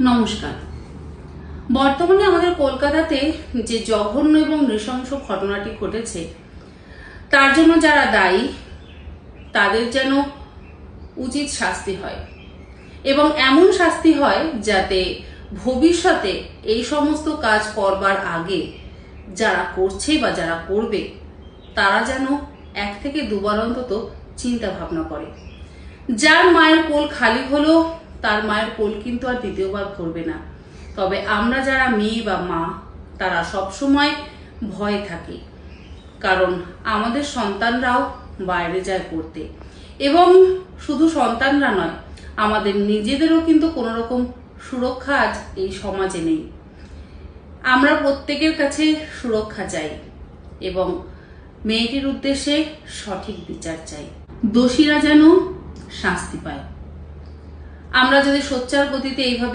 নমস্কার। বর্তমানে আমাদের কলকাতাতে যে জঘন্য এবং নৃশংস ঘটনাটি ঘটেছে তার জন্য যারা দায়ী তাদের যেন উচিত শাস্তি হয় এবং এমন শাস্তি হয় যাতে ভবিষ্যতে এই সমস্ত কাজ করবার আগে যারা করছে বা যারা করবে তারা যেন 1 থেকে 2 বার অন্তত চিন্তা ভাবনা করে। যার মায়ের কোল খালি হলো তার মায়ের কোল কিন্তু আর দ্বিতীয়বার ভরবে না। তবে আমরা যারা মেয়ে বা মা তারা সবসময় ভয় থাকি, কারণ আমাদের সন্তানরাও বাইরে যায় পড়তে এবং শুধু সন্তানরা নয়, আমাদের নিজেদেরও কিন্তু কোনো রকম সুরক্ষা আজ এই সমাজে নেই। আমরা প্রত্যেকের কাছে সুরক্ষা চাই এবং মেয়েটির উদ্দেশ্যে সঠিক বিচার চাই, দোষীরা যেন শাস্তি পায়। আমরা যদি সোচ্চার গতিতে এইভাবে